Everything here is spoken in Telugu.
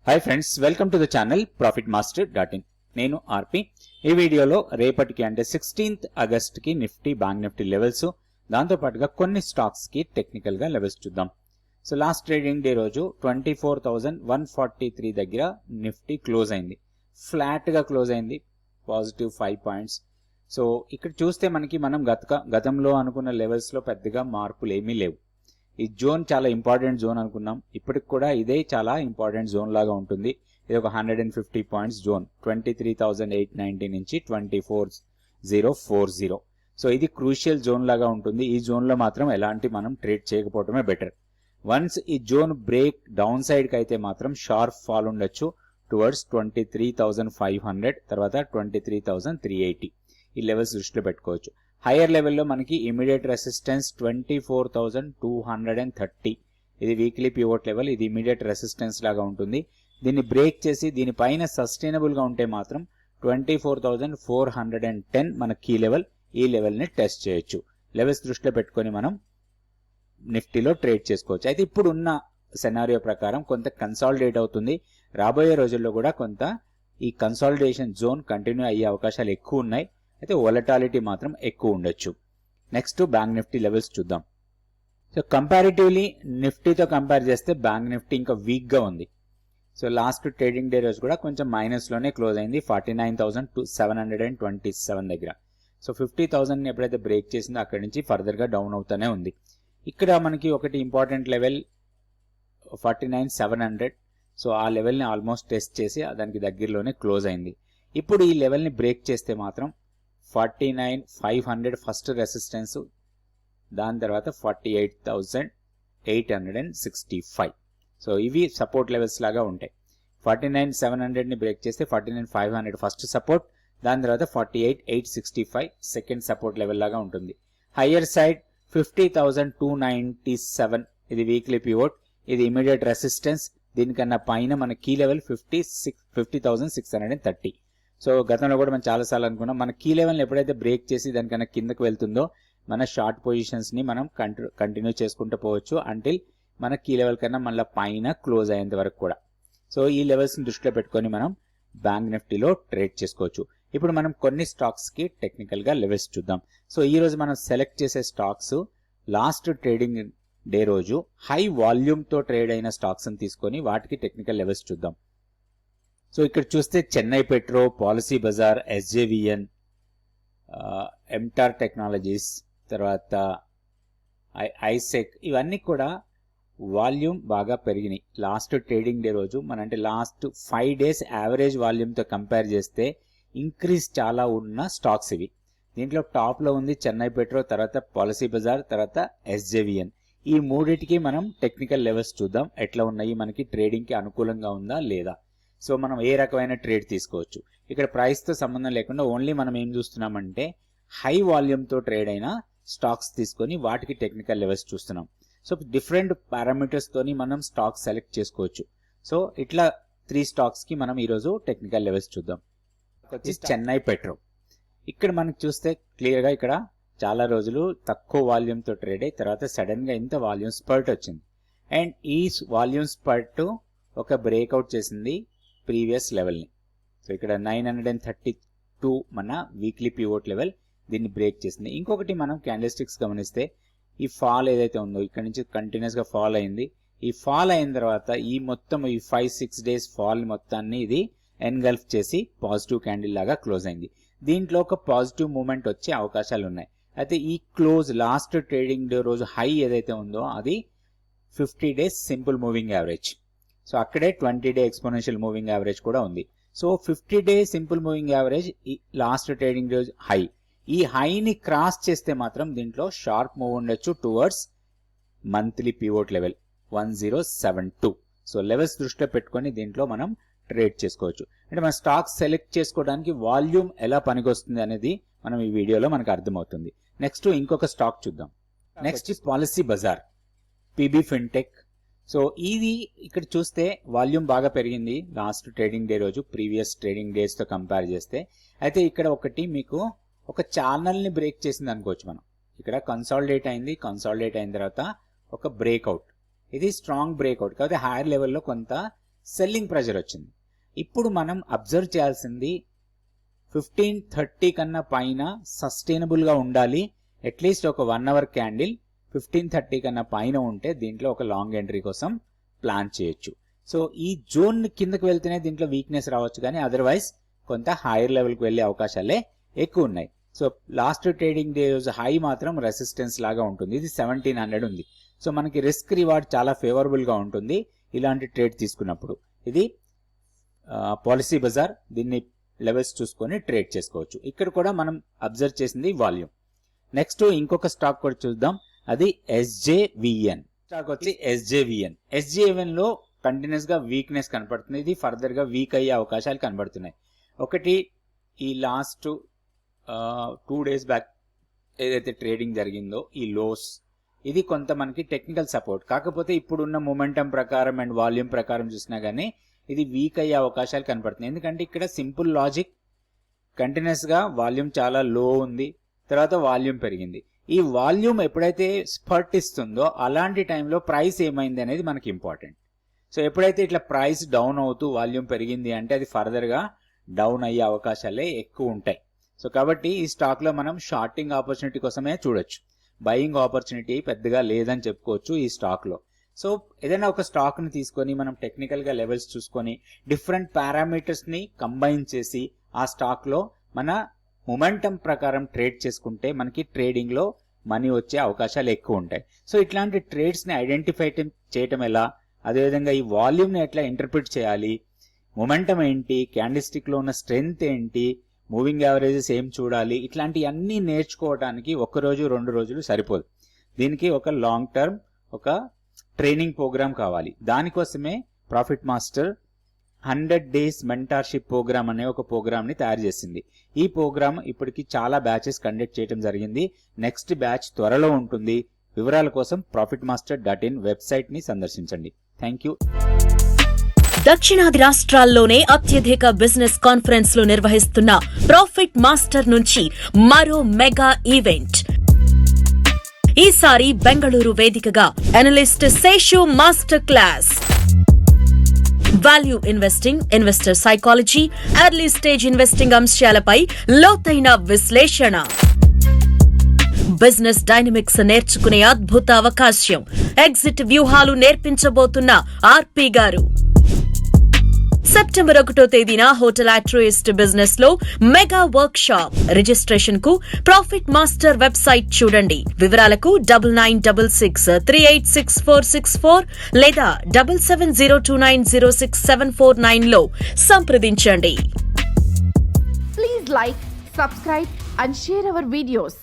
Hi friends, welcome to the channel profitmaster.in. నేను ఆర్పి. ఈ వీడియోలో రేపటికి అంటే 16th ఆగస్ట్కి నిఫ్టీ బ్యాంక్ నిఫ్టీ లెవెల్స్, దాంతోపాటుగా కొన్ని స్టాక్స్కి టెక్నికల్గా లెవెల్స్ చూద్దాం. సో లాస్ట్ ట్రేడింగ్ డే రోజు 24,143 దగ్గర నిఫ్టీ క్లోజ్ అయింది. ఫ్లాట్గా క్లోజ్ అయింది, పాజిటివ్ 5 పాయింట్స్. సో ఇక్కడ చూస్తే మనం గతంలో అనుకున్న లెవెల్స్లో పెద్దగా మార్పులు ఏమీ లేవు. ఈ జోన్ చాలా ఇంపార్టెంట్ జోన్ అనుకున్నాం, ఇప్పటికి కూడా ఇదే చాలా ఇంపార్టెంట్ జోన్ లాగా ఉంటుంది. ఇది ఒక 150 పాయింట్స్ జోన్, 23,890 నుంచి 24,040. సో ఇది క్రూషియల్ జోన్ లాగా ఉంటుంది. ఈ జోన్లో మాత్రం ఎలాంటి మనం ట్రేడ్ చేయకపోవడమే బెటర్. వన్స్ ఈ జోన్ బ్రేక్ డౌన్ సైడ్కి అయితే మాత్రం షార్ప్ ఫాల్ ఉండొచ్చు టువర్డ్స్ 23,500, తర్వాత 23,380. ఈ లెవెల్స్ దృష్టిలో పెట్టుకోవచ్చు. హైయర్ లెవెల్లో మనకి ఇమీడియట్ రెసిస్టెన్స్ 24,230. ఇది వీక్లీ పివోట్ లెవెల్, ఇది ఇమీడియట్ రెసిస్టెన్స్ లాగా ఉంటుంది. దీన్ని బ్రేక్ చేసి దీనిపైన సస్టైనబుల్గా ఉంటే మాత్రం 24,410 మన కీ లెవెల్. ఈ లెవెల్ని టెస్ట్ చేయొచ్చు. లెవెల్స్ దృష్టిలో పెట్టుకొని మనం నిఫ్టీలో ట్రేడ్ చేసుకోవచ్చు. అయితే ఇప్పుడు ఉన్న సెనారియో ప్రకారం కొంత కన్సాలిడేట్ అవుతుంది. రాబోయే రోజుల్లో కూడా కొంత ఈ కన్సాలిడేషన్ జోన్ కంటిన్యూ అయ్యే అవకాశాలు ఎక్కువ ఉన్నాయి. అయితే వొలటాలిటీ మాత్రం ఎక్కువ ఉండొచ్చు. నెక్స్ట్ బ్యాంక్ నిఫ్టీ లెవెల్స్ చూద్దాం. సో కంపారిటివ్లీ నిఫ్టీతో కంపేర్ చేస్తే బ్యాంక్ నిఫ్టీ ఇంకా వీక్గా ఉంది. సో లాస్ట్ ట్రేడింగ్ డే రోజు కూడా కొంచెం మైనస్లోనే క్లోజ్ అయింది, 49,727 దగ్గర. సో 50,000 ఎప్పుడైతే బ్రేక్ చేసిందో అక్కడి నుంచి ఫర్దర్గా డౌన్ అవుతూనే ఉంది. ఇక్కడ మనకి ఒకటి ఇంపార్టెంట్ లెవెల్ 49,700. సో ఆ లెవెల్ని ఆల్మోస్ట్ టెస్ట్ చేసి దానికి దగ్గరలోనే క్లోజ్ అయింది. ఇప్పుడు ఈ లెవెల్ని బ్రేక్ చేస్తే మాత్రం 49,500 ఫస్ట్ రెసిస్టెన్స్, దాని తర్వాత 48,865. సో ఇవి సపోర్ట్ లెవెల్స్ లాగా ఉంటాయి. 49,700ని బ్రేక్ చేస్తే 49,500 ఫస్ట్ సపోర్ట్, దాని తర్వాత 48,865 సెకండ్ సపోర్ట్ లెవెల్ లాగా ఉంటుంది. హయ్యర్ సైడ్ 50,297, ఇది వీక్లీ పివోట్, ఇది ఇమీడియట్ రెసిస్టెన్స్. దీనికన్నా పైన మన కీ లెవెల్ 50,630. సో గతంలో కూడా మనం చాలాసార్లు అనుకున్నాం, మన కీ లెవెల్ని ఎప్పుడైతే బ్రేక్ చేసి దానికన్నా కిందకు వెళ్తుందో మన షార్ట్ పొజిషన్స్ని మనం కంటిన్యూ చేసుకుంటూ పోవచ్చు అంటిల్ మన కీ లెవెల్ కన్నా మళ్ళీ పైన క్లోజ్ అయ్యేంత వరకు కూడా. సో ఈ లెవెల్స్ని దృష్టిలో పెట్టుకొని మనం బ్యాంక్ నిఫ్టీలో ట్రేడ్ చేసుకోవచ్చు. ఇప్పుడు మనం కొన్ని స్టాక్స్కి టెక్నికల్గా లెవెల్స్ చూద్దాం. సో ఈరోజు మనం సెలెక్ట్ చేసే స్టాక్స్ లాస్ట్ ట్రేడింగ్ డే రోజు హై వాల్యూమ్తో ట్రేడ్ అయిన స్టాక్స్ని తీసుకొని వాటికి టెక్నికల్ లెవెల్స్ చూద్దాం. సో ఇక్కడ చూస్తే Chennai petro, policy bazaar, SJVN, MTAR technologies, తర్వాత ఐసెక్, ఇవన్నీ కూడా వాల్యూమ్ బాగా పెరిగినాయి లాస్ట్ ట్రేడింగ్ డే రోజు. అంటే లాస్ట్ 5 days యావరేజ్ వాల్యూమ్తో కంపేర్ చేస్తే ఇంక్రీజ్ చాలా ఉన్న స్టాక్స్ ఇవి. దీంట్లో టాప్లో ఉంది చెన్నై పెట్రో, తర్వాత పాలసీ బజార్, తర్వాత ఎస్జేవిఎన్. ఈ మూడింటికి మనం టెక్నికల్ లెవెల్స్ చూద్దాం, ఎట్లా ఉన్నాయి, మనకి ట్రేడింగ్కి అనుకూలంగా ఉందా లేదా. సో మనం ఏ రకమైన ట్రేడ్ తీసుకోవచ్చు. ఇక్కడ ప్రైస్తో సంబంధం లేకుండా ఓన్లీ మనం ఏం చూస్తున్నామంటే హై వాల్యూమ్తో ట్రేడ్ అయిన స్టాక్స్ తీసుకొని వాటికి టెక్నికల్ లెవెల్స్ చూస్తున్నాం. సో డిఫరెంట్ పారామీటర్స్తోని మనం స్టాక్స్ సెలెక్ట్ చేసుకోవచ్చు. సో ఇట్లా 3 స్టాక్స్కి మనం ఈరోజు టెక్నికల్ లెవెల్స్ చూద్దాం. వచ్చి చెన్నై పెట్రో. ఇక్కడ మనకి చూస్తే క్లియర్గా ఇక్కడ చాలా రోజులు తక్కువ వాల్యూమ్తో ట్రేడ్ అయ్యి తర్వాత సడన్గా ఇంత వాల్యూమ్ స్పర్ట్ వచ్చింది. అండ్ ఈ వాల్యూమ్ స్పర్ట్ ఒక బ్రేక్అవుట్ చేసింది ప్రీవియస్ లెవెల్ని. సో ఇక్కడ 932 మన వీక్లీ పివోట్ లెవెల్, దీన్ని బ్రేక్ చేసింది. ఇంకొకటి మనం క్యాండిల్ స్టిక్స్ గమనిస్తే ఈ ఫాల్ ఏదైతే ఉందో ఇక్కడ నుంచి కంటిన్యూస్గా ఫాల్ అయింది. ఈ ఫాల్ అయిన తర్వాత ఈ మొత్తం ఈ 5-6 days ఫాల్ మొత్తాన్ని ఇది ఎన్గల్ఫ్ చేసి పాజిటివ్ క్యాండిల్ లాగా క్లోజ్ అయింది. దీంట్లో ఒక పాజిటివ్ మూమెంట్ వచ్చే అవకాశాలు ఉన్నాయి. అయితే ఈ క్లోజ్ లాస్ట్ ట్రేడింగ్ డే రోజు హై ఏదైతే ఉందో అది 50 days simple moving average. So అక్కడే 20 day ఎక్స్పోనెన్షియల్ మూవింగ్ యావరేజ్ కూడా ఉంది. So 50 day simple moving average last trading రోజు హై. ఈ హైని క్రాస్ చేస్తే మాత్రం దీంట్లో షార్ప్ మూవ్ ఉండొచ్చు towards monthly pivot level 1072. So levels దృష్టిలో పెట్టుకొని దీంట్లో మనం ట్రేడ్ చేసుకోవచ్చు. అంటే మన స్టాక్స్ సెలెక్ట్ చేసుకోవడానికి వాల్యూమ్ ఎలా పనికొస్తుంది అనేది మనం ఈ వీడియోలో మనకు అర్థమవుతుంది. నెక్స్ట్ ఇంకొక స్టాక్ చూద్దాం. Next policy bazaar, PB fintech. So ఇది ఇక్కడ చూస్తే వాల్యూమ్ బాగా పెరిగింది లాస్ట్ ట్రేడింగ్ డే రోజు ప్రీవియస్ ట్రేడింగ్ డేస్తో కంపేర్ చేస్తే. అయితే ఇక్కడ ఒకటి మీకు ఒక ఛానల్ని బ్రేక్ చేసింది అనుకోవచ్చు మనం. ఇక్కడ కన్సాలిడేట్ అయింది, కన్సాలిడేట్ అయిన తర్వాత ఒక బ్రేక్అవుట్, ఇది స్ట్రాంగ్ బ్రేక్అవుట్. కాకపోతే హైయర్ లెవెల్లో కొంత సెల్లింగ్ ప్రెషర్ వచ్చింది. ఇప్పుడు మనం అబ్జర్వ్ చేయాల్సింది 1530 కన్నా పైన సస్టైనబుల్గా ఉండాలి. అట్లీస్ట్ ఒక 1 అవర్ క్యాండిల్ 1530 కన్నా పైన ఉంటే దీంట్లో ఒక లాంగ్ ఎంట్రీ కోసం ప్లాన్ చేయొచ్చు. సో ఈ జోన్ కిందకి వెళ్తేనే దీంట్లో వీక్నెస్ రావచ్చు, కానీ అదర్వైజ్ కొంత హైయర్ లెవెల్కి వెళ్ళే అవకాశాలే ఎక్కువ ఉన్నాయి. సో లాస్ట్ ట్రేడింగ్ డే రోజు హై మాత్రం రెసిస్టెన్స్ లాగా ఉంటుంది. ఇది 1700 ఉంది. సో మనకి రిస్క్ రివార్డ్ చాలా ఫేవరబుల్గా ఉంటుంది ఇలాంటి ట్రేడ్ తీసుకున్నప్పుడు. ఇది పాలసీ బజార్, దీన్ని లెవెల్స్ చూసుకొని ట్రేడ్ చేసుకోవచ్చు. ఇక్కడ కూడా మనం అబ్జర్వ్ చేసింది వాల్యూమ్. నెక్స్ట్ ఇంకొక స్టాక్ కూడా చూద్దాం, అది SJVN స్టాక్ వచ్చి SJVN. SJVN లో కంటిన్యూస్ గా వీక్నెస్ కనపడుతుంది. ఇది ఫర్దర్ గా వీక్ అయ్యే అవకాశాలు కనబడుతున్నాయి. ఒకటి ఈ లాస్ట్ 2 days బ్యాక్ ఏదైతే ట్రేడింగ్ జరిగిందో ఈ లోస్, ఇది కొంత మనకి టెక్నికల్ సపోర్ట్. కాకపోతే ఇప్పుడున్న మొమెంటం ప్రకారం అండ్ వాల్యూమ్ ప్రకారం చూసినా గానీ ఇది వీక్ అయ్యే అవకాశాలు కనపడుతున్నాయి. ఎందుకంటే ఇక్కడ సింపుల్ లాజిక్, కంటిన్యూస్ గా వాల్యూమ్ చాలా లో ఉంది, తర్వాత వాల్యూమ్ పెరిగింది. ఈ వాల్యూమ్ ఎప్పుడైతే స్పర్ట్ ఇస్తుందో అలాంటి టైంలో ప్రైస్ ఏమైంది అనేది మనకి ఇంపార్టెంట్. సో ఎప్పుడైతే ఇట్లా ప్రైస్ డౌన్ అవుతూ వాల్యూమ్ పెరిగింది అంటే అది ఫర్దర్ గా డౌన్ అయ్యే అవకాశాలే ఎక్కువ ఉంటాయి. సో కాబట్టి ఈ స్టాక్ లో మనం షార్టింగ్ ఆపర్చునిటీ కోసమే చూడొచ్చు, బయింగ్ ఆపర్చునిటీ పెద్దగా లేదని చెప్పుకోవచ్చు ఈ స్టాక్ లో. సో ఏదైనా ఒక స్టాక్ ని తీసుకొని మనం టెక్నికల్ గా లెవెల్స్ చూసుకొని డిఫరెంట్ పారామీటర్స్ ని కంబైన్ చేసి ఆ స్టాక్ లో మన మొమెంటం ప్రకారం ట్రేడ్ చేసుకుంటే మనకి ట్రేడింగ్ లో మనీ వచ్చే అవకాశాలు ఎక్కువ ఉంటాయి. సో ఇట్లాంటి ట్రేడ్స్ ని ఐడెంటిఫై చేయటం ఎలా, అదేవిధంగా ఈ వాల్యూమ్ ని ఎట్లా ఇంటర్ప్రిట్ చేయాలి, మొమెంటం ఏంటి, క్యాండిల్ స్టిక్ లో ఉన్న స్ట్రెంగ్త్ ఏంటి, మూవింగ్ యావరేజెస్ ఏం చూడాలి, ఇట్లాంటివన్నీ నేర్చుకోవడానికి 1 రోజు 2 రోజులు సరిపోదు. దీనికి ఒక లాంగ్ టర్మ్ ఒక ట్రైనింగ్ ప్రోగ్రామ్ కావాలి. దానికోసమే profit master 100 days mentorship programme అనే ఒక ప్రోగ్రామ్ ని తయారు చేసింది. ఈ ప్రోగ్రామ్ ఇప్పటికి చాలా బ్యాచెస్ కండక్ట్ చేయడం జరిగింది. నెక్స్ట్ బ్యాచ్ త్వరలో ఉంటుంది. వివరాల కోసం profitmaster.in వెబ్సైట్ ని సందర్శించండి. Thank you. దక్షిణాది రాష్ట్రాల్లోనే అత్యధిక బిజినెస్ కాన్ఫరెన్స్లు నిర్వహిస్తున్న ప్రాఫిట్ మాస్టర్ నుంచి మరో మెగా ఈవెంట్. ఈసారి బెంగళూరు వేదికగా analyst Seshu master class. Value investing, investor psychology, early stage investing అంశాలపై లోతైన విశ్లేషణ. బిజినెస్ డైనమిక్స్ నేర్చుకునే అద్భుత అవకాశం. ఎగ్జిట్ వ్యూహాలు నేర్పించబోతున్న ఆర్పి గారు. సెప్టెంబర్ 1వ తేదీన హోటల్ ఆట్రోయిస్ట్ బిజినెస్ లో మెగా వర్క్ షాప్. రిజిస్ట్రేషన్ కు ప్రాఫిట్ మాస్టర్ వెబ్సైట్ చూడండి. వివరాలకు 9966386464 లేదా 7702906749 లో సంప్రదించండి. Please like, subscribe and share our videos.